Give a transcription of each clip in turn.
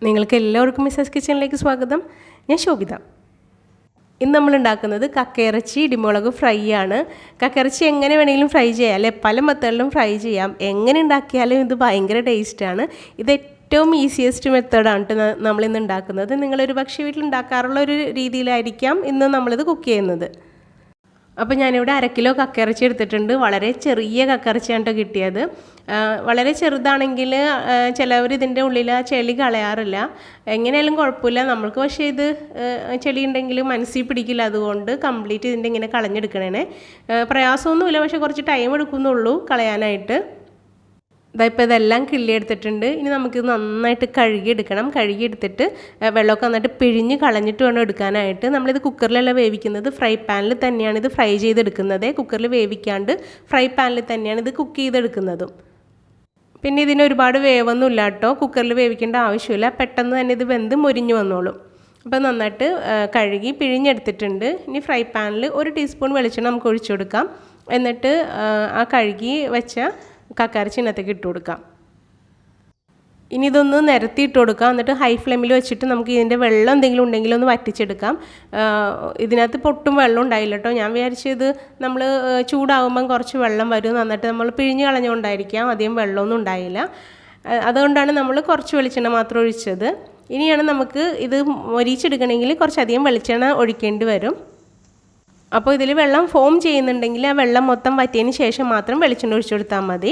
നിങ്ങൾക്ക് എല്ലാവർക്കും മിസാസ് കിച്ചണിലേക്ക് സ്വാഗതം. ഞാൻ ശോഭിത. ഇന്ന് നമ്മൾ ഉണ്ടാക്കുന്നത് കക്ക ഇറച്ചി ഇടിമുളക് ഫ്രൈ ആണ്. കക്ക ഇറച്ചി എങ്ങനെ വേണമെങ്കിലും ഫ്രൈ ചെയ്യാം, അല്ലെ പല മെത്തേഡിലും ഫ്രൈ ചെയ്യാം. എങ്ങനെ ഉണ്ടാക്കിയാലും ഇത് ഭയങ്കര ടേസ്റ്റാണ്. ഇത് ഏറ്റവും ഈസിയസ്റ്റ് മെത്തേഡാണ് നമ്മളിന്ന് ഉണ്ടാക്കുന്നത്. നിങ്ങളൊരു പക്ഷേ വീട്ടിൽ ഉണ്ടാക്കാറുള്ള ഒരു രീതിയിലായിരിക്കാം ഇന്ന് നമ്മളിത് കുക്ക് ചെയ്യുന്നത്. അപ്പോൾ ഞാനിവിടെ 1/2 കിലോ കക്കയിറച്ചി എടുത്തിട്ടുണ്ട്. വളരെ ചെറിയ കക്കയിറച്ചിയാണ് കിട്ടിയത്. വളരെ ചെറുതാണെങ്കിൽ ചിലവർ ഇതിൻ്റെ ഉള്ളിൽ ചെളി കളയാറില്ല. എങ്ങനെയായാലും കുഴപ്പമില്ല, നമ്മൾക്ക് പക്ഷേ ഇത് ചെളി ഉണ്ടെങ്കിൽ മനസ്സിൽ പിടിക്കില്ല. അതുകൊണ്ട് കംപ്ലീറ്റ് ഇതിൻ്റെ ഇങ്ങനെ കളഞ്ഞെടുക്കണേ. പ്രയാസമൊന്നുമില്ല, പക്ഷേ കുറച്ച് ടൈം എടുക്കുന്നുള്ളൂ കളയാനായിട്ട്. ഇപ്പോൾ ഇതെല്ലാം കിള്ളിയെടുത്തിട്ടുണ്ട്. ഇനി നമുക്കിത് നന്നായിട്ട് കഴുകിയെടുക്കണം. കഴുകിയെടുത്തിട്ട് വെള്ളമൊക്കെ നന്നായിട്ട് പിഴിഞ്ഞ് കളഞ്ഞിട്ട് വേണം എടുക്കാനായിട്ട്. നമ്മളിത് കുക്കറിലല്ല വേവിക്കുന്നത്, ഫ്രൈ പാനിൽ തന്നെയാണ് ഇത് ഫ്രൈ ചെയ്തെടുക്കുന്നത്. കുക്കറിൽ വേവിക്കാണ്ട് ഫ്രൈ പാനിൽ തന്നെയാണ് ഇത് കുക്ക് ചെയ്തെടുക്കുന്നതും. പിന്നെ ഇതിന് ഒരുപാട് വേവൊന്നും ഇല്ല കേട്ടോ, കുക്കറിൽ വേവിക്കേണ്ട ആവശ്യമില്ല. പെട്ടെന്ന് തന്നെ ഇത് വെന്ത് മൊരിഞ്ഞ് വന്നോളും. അപ്പോൾ നന്നായിട്ട് കഴുകി പിഴിഞ്ഞെടുത്തിട്ടുണ്ട്. ഇനി ഫ്രൈ പാനിൽ 1 ടീസ്പൂൺ വെളിച്ചെണ്ണ നമുക്ക് ഒഴിച്ചു കൊടുക്കാം. എന്നിട്ട് ആ കഴുകി വെച്ച കക്കയിറച്ചി ഇതിനകത്തേക്ക് ഇട്ട് കൊടുക്കാം. ഇനി ഇതൊന്ന് നിരത്തി ഇട്ട് കൊടുക്കാം. എന്നിട്ട് ഹൈ ഫ്ലെയിമിൽ വെച്ചിട്ട് നമുക്ക് ഇതിൻ്റെ വെള്ളം എന്തെങ്കിലും ഉണ്ടെങ്കിൽ ഒന്ന് വറ്റിച്ചെടുക്കാം. ഇതിനകത്ത് പൊട്ടും വെള്ളം ഉണ്ടായില്ല കേട്ടോ. ഞാൻ വിചാരിച്ചത് നമ്മൾ ചൂടാകുമ്പം കുറച്ച് വെള്ളം വരും, നന്നായിട്ട് നമ്മൾ പിഴിഞ്ഞ് കളഞ്ഞുകൊണ്ടായിരിക്കാം അധികം വെള്ളമൊന്നും ഉണ്ടായില്ല. അതുകൊണ്ടാണ് നമ്മൾ കുറച്ച് വെളിച്ചെണ്ണ മാത്രം ഒഴിച്ചത്. ഇനിയാണ് നമുക്ക് ഇത് മൊരിച്ചെടുക്കണമെങ്കിൽ കുറച്ചധികം വെളിച്ചെണ്ണ ഒഴിക്കേണ്ടി വരും. അപ്പോൾ ഇതിൽ വെള്ളം ഫോം ചെയ്യുന്നുണ്ടെങ്കിൽ ആ വെള്ളം മൊത്തം വറ്റിയതിന് ശേഷം മാത്രം വെളിച്ചെണ്ണ ഒഴിച്ചു കൊടുത്താൽ മതി.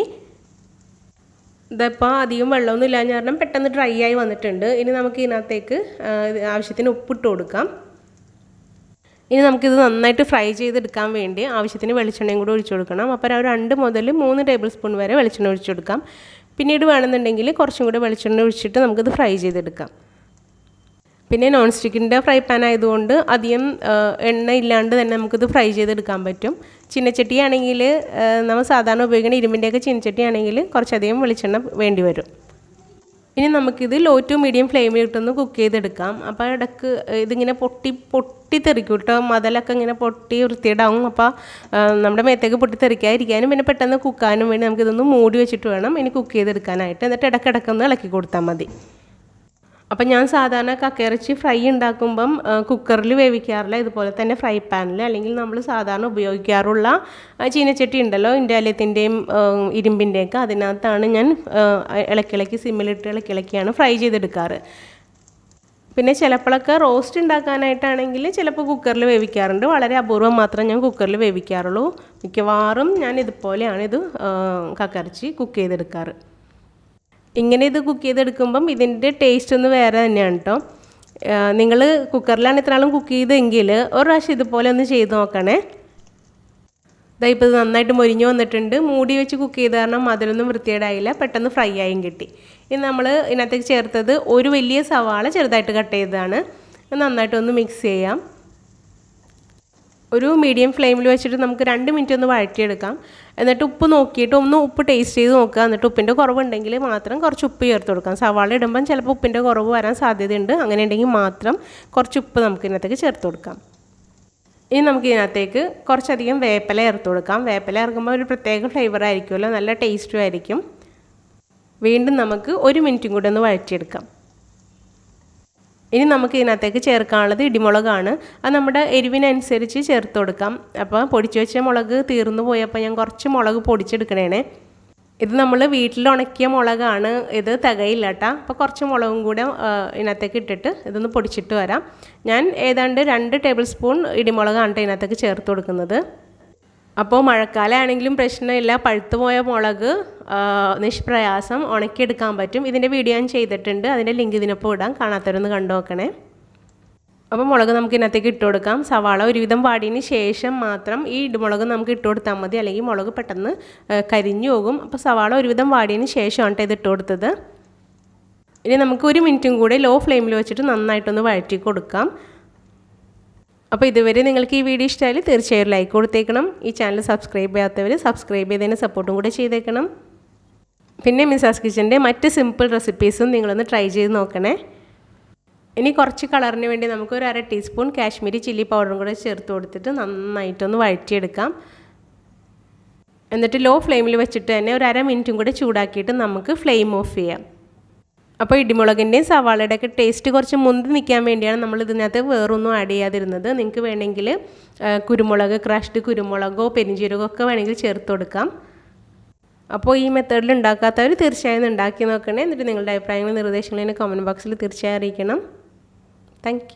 ഇതിപ്പോൾ അധികം വെള്ളമൊന്നും ഇല്ലാഞ്ഞ കാരണം പെട്ടെന്ന് ഡ്രൈ ആയി വന്നിട്ടുണ്ട്. ഇനി നമുക്ക് ഇതിനകത്തേക്ക് ആവശ്യത്തിന് ഉപ്പിട്ട് കൊടുക്കാം. ഇനി നമുക്കിത് നന്നായിട്ട് ഫ്രൈ ചെയ്തെടുക്കാൻ വേണ്ടി ആവശ്യത്തിന് വെളിച്ചെണ്ണയും കൂടി ഒഴിച്ചു കൊടുക്കണം. അപ്പോൾ 2 മുതൽ 3 ടേബിൾ സ്പൂൺ വരെ വെളിച്ചെണ്ണ ഒഴിച്ചു കൊടുക്കാം. പിന്നീട് വേണമെന്നുണ്ടെങ്കിൽ കുറച്ചും കൂടി വെളിച്ചെണ്ണ ഒഴിച്ചിട്ട് നമുക്കിത് ഫ്രൈ ചെയ്തെടുക്കാം. പിന്നെ നോൺ സ്റ്റിക്കിൻ്റെ ഫ്രൈ പാൻ ആയതുകൊണ്ട് അധികം എണ്ണ ഇല്ലാണ്ട് തന്നെ നമുക്കിത് ഫ്രൈ ചെയ്തെടുക്കാൻ പറ്റും. ചീനച്ചട്ടി ആണെങ്കിൽ നമ്മൾ സാധാരണ ഉപയോഗിക്കുന്ന ഇരുമ്പിൻ്റെയൊക്കെ ചീനച്ചട്ടി ആണെങ്കിൽ കുറച്ചധികം വെളിച്ചെണ്ണ വേണ്ടി വരും. ഇനി നമുക്കിത് ലോ ടു മീഡിയം ഫ്ലെയിമിൽ ഇട്ടൊന്ന് കുക്ക് ചെയ്തെടുക്കാം. അപ്പോൾ ഇടയ്ക്ക് ഇതിങ്ങനെ പൊട്ടി തെറിക്കും കേട്ടോ. മതലൊക്കെ ഇങ്ങനെ പൊട്ടി വൃത്തിയിടാവും. അപ്പോൾ നമ്മുടെ മേത്തേക്ക് പൊട്ടി തെറിക്കാതിരിക്കാനും പിന്നെ പെട്ടെന്ന് കുക്കാനും വേണ്ടി നമുക്കിതൊന്ന് മൂടി വെച്ചിട്ട് വേണം ഇനി കുക്ക് ചെയ്തെടുക്കാനായിട്ട്. എന്നിട്ട് ഇടയ്ക്കിടയ്ക്കൊന്ന് ഇളക്കി കൊടുത്താൽ മതി. അപ്പം ഞാൻ സാധാരണ കക്കയിറച്ചി ഫ്രൈ ഉണ്ടാക്കുമ്പം കുക്കറിൽ വേവിക്കാറില്ല. ഇതുപോലെ തന്നെ ഫ്രൈ പാനിൽ അല്ലെങ്കിൽ നമ്മൾ സാധാരണ ഉപയോഗിക്കാറുള്ള ചീനച്ചട്ടി ഉണ്ടല്ലോ, ഇൻഡാലിയത്തിൻ്റെയും ഇരുമ്പിൻ്റെയൊക്കെ, അതിനകത്താണ് ഞാൻ ഇളക്കിളക്കി സിമ്മിലിട്ട് ഇളക്കിയാണ് ഫ്രൈ ചെയ്തെടുക്കാറ്. പിന്നെ ചിലപ്പോഴൊക്കെ റോസ്റ്റ് ഉണ്ടാക്കാനായിട്ടാണെങ്കിൽ ചിലപ്പോൾ കുക്കറിൽ വേവിക്കാറുണ്ട്. വളരെ അപൂർവം മാത്രം ഞാൻ കുക്കറിൽ വേവിക്കാറുള്ളൂ. മിക്കവാറും ഞാൻ ഇതുപോലെയാണ് ഇത് കക്കയിറച്ചി കുക്ക് ചെയ്തെടുക്കാറ്. ഇങ്ങനെ ഇത് കുക്ക് ചെയ്തെടുക്കുമ്പം ഇതിൻ്റെ ടേസ്റ്റ് ഒന്ന് വേറെ തന്നെയാണ് കേട്ടോ. നിങ്ങൾ കുക്കറിലാണ് ഇത്രനാളും കുക്ക് ചെയ്തെങ്കിൽ ഒരു പ്രാവശ്യം ഇതുപോലെ ഒന്ന് ചെയ്ത് നോക്കണേ. ഇപ്പോൾ ഇത് നന്നായിട്ട് മൊരിഞ്ഞ് വന്നിട്ടുണ്ട്. മൂടി വെച്ച് കുക്ക് ചെയ്ത കാരണം അതിലൊന്നും വൃത്തികേടായില്ല, പെട്ടെന്ന് ഫ്രൈ ആയും കിട്ടി. ഇനി നമ്മൾ ഇതിനകത്തേക്ക് ചേർത്തത് ഒരു വലിയ സവാള ചെറുതായിട്ട് കട്ട് ചെയ്തതാണ്. നന്നായിട്ടൊന്ന് മിക്സ് ചെയ്യാം. ഒരു മീഡിയം ഫ്ലെയിമിൽ വെച്ചിട്ട് നമുക്ക് 2 മിനിറ്റ് ഒന്ന് വഴറ്റിയെടുക്കാം. എന്നിട്ട് ഉപ്പ് നോക്കിയിട്ട് ഉപ്പ് ടേസ്റ്റ് ചെയ്ത് നോക്കുക. എന്നിട്ട് ഉപ്പിൻ്റെ കുറവുണ്ടെങ്കിൽ മാത്രം കുറച്ച് ഉപ്പ് ചേർത്ത് കൊടുക്കാം. സവാള ഇടുമ്പം ചിലപ്പോൾ ഉപ്പിൻ്റെ കുറവ് വരാൻ സാധ്യതയുണ്ട്. അങ്ങനെ ഉണ്ടെങ്കിൽ മാത്രം കുറച്ച് ഉപ്പ് നമുക്ക് ഇതിനകത്തേക്ക് ചേർത്ത് കൊടുക്കാം. ഇനി നമുക്ക് ഇതിനകത്തേക്ക് കുറച്ചധികം വേപ്പില ചേർത്ത് കൊടുക്കാം. വേപ്പില ഇറക്കുമ്പോൾ ഒരു പ്രത്യേക ഫ്ലേവർ ആയിരിക്കുമല്ലോ, നല്ല ടേസ്റ്റും ആയിരിക്കും. വീണ്ടും നമുക്ക് 1 മിനിറ്റും കൂടെ ഒന്ന് വഴറ്റിയെടുക്കാം. ഇനി നമുക്ക് ഇതിനകത്തേക്ക് ചേർക്കാനുള്ളത് ഇടിമുളകാണ്. അത് നമ്മുടെ എരിവിനനുസരിച്ച് ചേർത്ത് കൊടുക്കാം. അപ്പോൾ പൊടിച്ച് വെച്ച മുളക് തീർന്നു പോയപ്പോൾ ഞാൻ കുറച്ച് മുളക് പൊടിച്ചെടുക്കണേ. ഇത് നമ്മൾ വീട്ടിൽ ഉണക്കിയ മുളകാണ്, ഇത് തികയില്ല കേട്ടോ. അപ്പോൾ കുറച്ച് മുളകും കൂടെ ഇതിനകത്തേക്ക് ഇട്ടിട്ട് ഇതൊന്ന് പൊടിച്ചിട്ട് വരാം. ഞാൻ ഏതാണ്ട് 2 ടേബിൾ സ്പൂൺ ഇടിമുളകാണ് ഇതിനകത്തേക്ക് ചേർത്ത് കൊടുക്കുന്നത്. അപ്പോൾ മഴക്കാലമാണെങ്കിലും പ്രശ്നമില്ല, പഴുത്തുപോയ മുളക് നിഷ്പ്രയാസം ഉണക്കിയെടുക്കാൻ പറ്റും. ഇതിൻ്റെ വീഡിയോ ഞാൻ ചെയ്തിട്ടുണ്ട്, അതിൻ്റെ ലിങ്ക് ഇതിനൊപ്പം ഇടാം, കാണാത്തവരൊന്ന് കണ്ടു നോക്കണേ. അപ്പോൾ മുളക് നമുക്ക് ഇതിനകത്തേക്ക് ഇട്ട് കൊടുക്കാം. സവാള ഒരുവിധം വാടിയതിന് ശേഷം മാത്രം ഈ ഇടിമുളക് നമുക്ക് ഇട്ട് കൊടുത്താൽ മതി, അല്ലെങ്കിൽ മുളക് പെട്ടെന്ന് കരിഞ്ഞു പോകും. അപ്പോൾ സവാള ഒരുവിധം വാടിയതിന് ശേഷമാണ് ഇത് ഇട്ട് കൊടുത്തത്. ഇനി നമുക്ക് 1 മിനിറ്റും കൂടെ ലോ ഫ്ലെയിമിൽ വെച്ചിട്ട് നന്നായിട്ടൊന്ന് വഴറ്റി കൊടുക്കാം. അപ്പോൾ ഇതുവരെ നിങ്ങൾക്ക് ഈ വീഡിയോ ഇഷ്ടമായാൽ തീർച്ചയായും ലൈക്ക് കൊടുത്തേക്കണം. ഈ ചാനൽ സബ്സ്ക്രൈബ് ചെയ്യാത്തവർ സബ്സ്ക്രൈബ് ചെയ്തതിന് സപ്പോർട്ടും കൂടെ ചെയ്തേക്കണം. പിന്നെ മിസാസ് കിച്ചൻ്റെ മറ്റ് സിമ്പിൾ റെസിപ്പീസും നിങ്ങളൊന്ന് ട്രൈ ചെയ്ത് നോക്കണേ. ഇനി കുറച്ച് കളറിന് വേണ്ടി നമുക്ക് 1/2 ടീസ്പൂൺ കാശ്മീരി ചില്ലി പൗഡറും കൂടെ ചേർത്ത് കൊടുത്തിട്ട് നന്നായിട്ടൊന്ന് വഴറ്റിയെടുക്കാം. എന്നിട്ട് ലോ ഫ്ലെയിമിൽ വെച്ചിട്ട് തന്നെ 1/2 മിനിറ്റും കൂടെ ചൂടാക്കിയിട്ട് നമുക്ക് ഫ്ലെയിം ഓഫ് ചെയ്യാം. അപ്പോൾ ഇടിമുളകിൻ്റെയും സവാളയുടെയൊക്കെ ടേസ്റ്റ് കുറച്ച് മുന്തി നിൽക്കാൻ വേണ്ടിയാണ് നമ്മൾ ഇതിനകത്ത് വേറൊന്നും ആഡ് ചെയ്യാതിരുന്നത്. നിങ്ങൾക്ക് വേണമെങ്കിൽ കുരുമുളക്, ക്രഷ്ഡ് കുരുമുളകോ പെരിഞ്ജീരകമോ ഒക്കെ വേണമെങ്കിൽ ചേർത്ത് കൊടുക്കാം. അപ്പോൾ ഈ മെത്തേഡിൽ ഉണ്ടാക്കാത്തവർ തീർച്ചയായും ഉണ്ടാക്കി നോക്കണേ. എന്നിട്ട് നിങ്ങളുടെ അഭിപ്രായങ്ങളും നിർദ്ദേശങ്ങളും കമൻറ്റ് ബോക്സിൽ തീർച്ചയായും അറിയിക്കണം. താങ്ക്